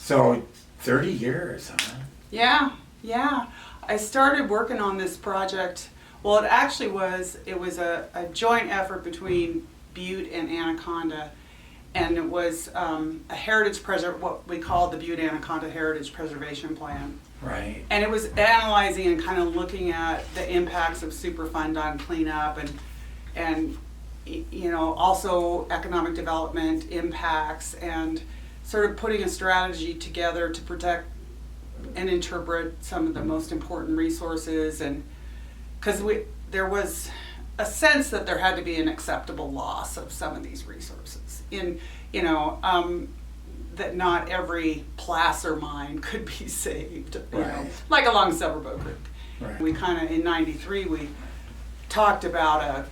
So 30 years, huh? Yeah. I started working on this project. Well, it actually was a joint effort between Butte and Anaconda, and it was what we call the Butte Anaconda Heritage Preservation Plan. Right. And it was analyzing and kind of looking at the impacts of Superfund on cleanup and also economic development impacts, and sort of putting a strategy together to protect and interpret some of the most important resources, and because there was a sense that there had to be an acceptable loss of some of these resources that not every placer mine could be saved, like along Silver Bow Creek. Right. We kind of, in '93, we talked about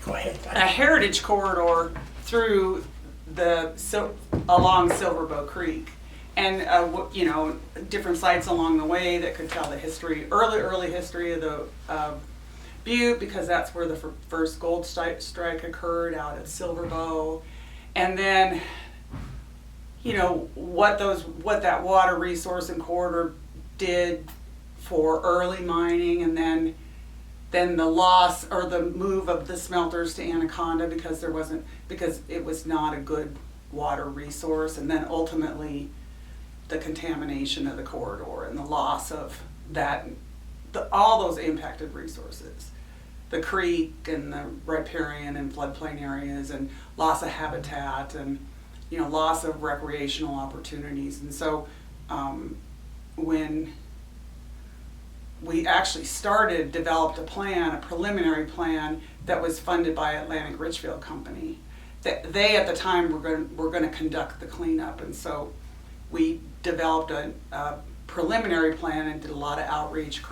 Go ahead. a heritage corridor through along Silver Bow Creek, and different sites along the way that could tell the history, early history of Butte, because that's where the first gold strike occurred out at Silver Bow, and then what that water resource and corridor did for early mining, and then the loss or the move of the smelters to Anaconda because it was not a good water resource, and then ultimately the contamination of the corridor and the loss of that, all those impacted resources, the creek and the riparian and floodplain areas, and loss of habitat, and loss of recreational opportunities. And so when we actually developed a preliminary plan that was funded by Atlantic Richfield Company. That they at the time were going to conduct the cleanup, and so we developed a preliminary plan and did a lot of outreach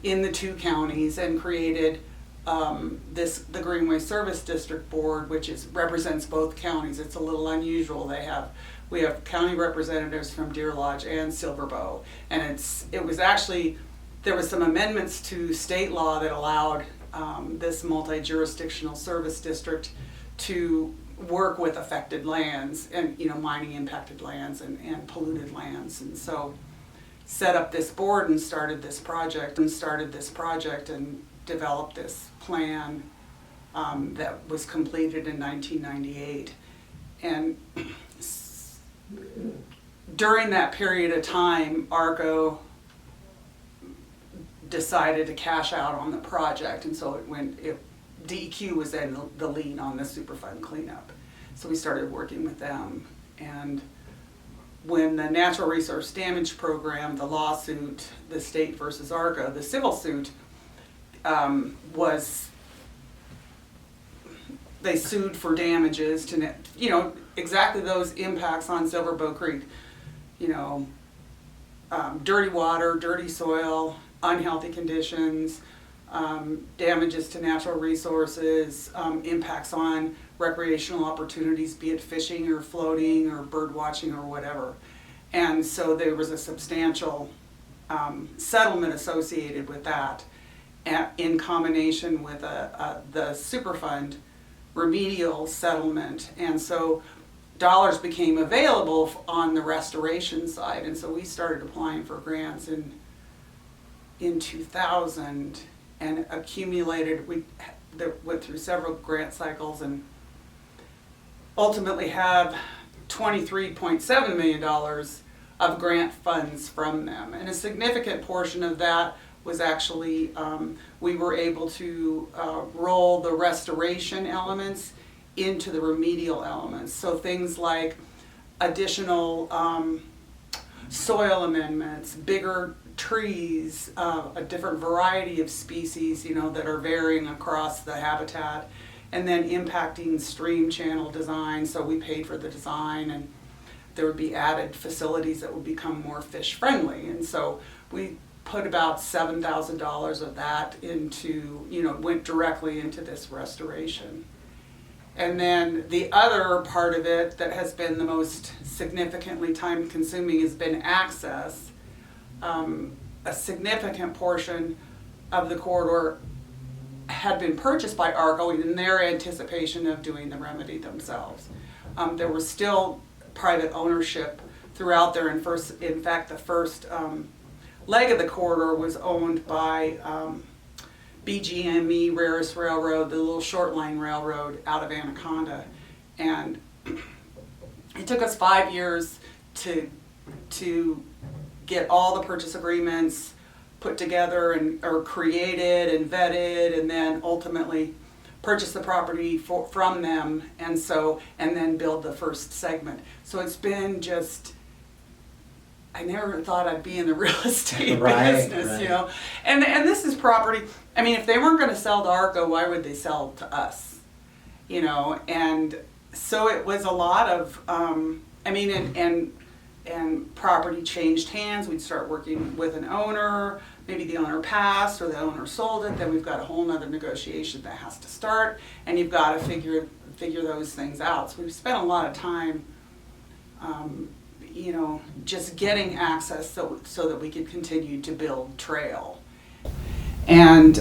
in the two counties, and created the Greenway Service District Board, which represents both counties. It's a little unusual. We have county representatives from Deer Lodge and Silver Bow, and there was some amendments to state law that allowed this multi-jurisdictional service district to work with affected lands and mining impacted lands and polluted lands, and so set up this board and started this project and developed this plan that was completed in 1998. And during that period of time, ARCO decided to cash out on the project, and so DEQ was in the lead on the Superfund cleanup. So we started working with them, and when the Natural Resource Damage Program, the lawsuit, the state versus ARCO, the civil suit, they sued for damages to exactly those impacts on Silver Bow Creek, dirty water, dirty soil, unhealthy conditions, damages to natural resources, impacts on recreational opportunities, be it fishing or floating or bird watching or whatever. And so there was a substantial settlement associated with that, in combination with the Superfund remedial settlement. And so dollars became available on the restoration side, and so we started applying for grants in 2000 and went through several grant cycles, and ultimately have $23.7 million of grant funds from them. And a significant portion of that was actually, we were able to roll the restoration elements into the remedial elements. So things like additional soil amendments, bigger trees, a different variety of species, that are varying across the habitat, and then impacting stream channel design. So we paid for the design, and there would be added facilities that would become more fish friendly. And so we put about $7,000 of that went directly into this restoration. And then the other part of it that has been the most significantly time consuming has been access. A significant portion of the corridor had been purchased by ARCO in their anticipation of doing the remedy themselves. There was still private ownership throughout there. And in fact, the first leg of the corridor was owned by BGME, Rarest Railroad, the little short line railroad out of Anaconda. And it took us 5 years to get all the purchase agreements put together or created and vetted, and then ultimately purchase the property from them, and then build the first segment. So it's been just, I never thought I'd be in the real estate business, right. you know. And this is property, I mean, if they weren't going to sell to ARCO, why would they sell to us? You know, and so it was a lot of, and property changed hands. We'd start working with an owner, maybe the owner passed or the owner sold it, then we've got a whole nother negotiation that has to start, and you've got to figure those things out. So we've spent a lot of time you know, just getting access so that we could continue to build trail. And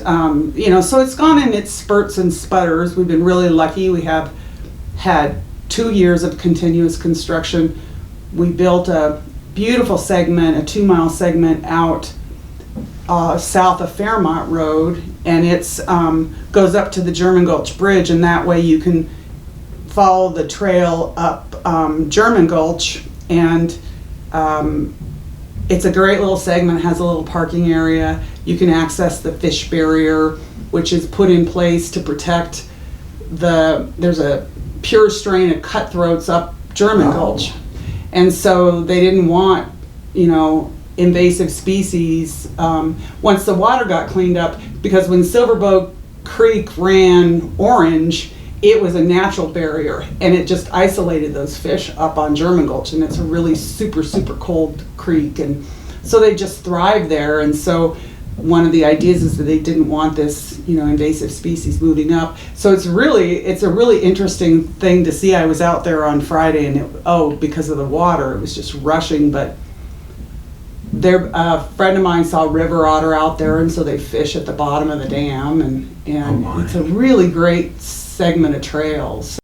you know, so it's gone in its spurts and sputters. We've been really lucky. We have had 2 years of continuous construction. We built a beautiful segment, a 2-mile segment out south of Fairmont Road, and it's goes up to the German Gulch Bridge, and that way you can follow the trail up German Gulch, and it's a great little segment. It has a little parking area. You can access the fish barrier, which is put in place to protect there's a pure strain of cutthroats up German Gulch. And so they didn't want, you know, invasive species once the water got cleaned up, because when Silver Bow Creek ran orange, it was a natural barrier, and it just isolated those fish up on German Gulch, and it's a really super cold creek, and so they just thrive there. And so one of the ideas is that they didn't want this, you know, invasive species moving up. So it's a really interesting thing to see. I was out there on Friday, and because of the water, it was just rushing, but a friend of mine saw river otter out there, and so they fish at the bottom of the dam, and it's a really great segment of trails.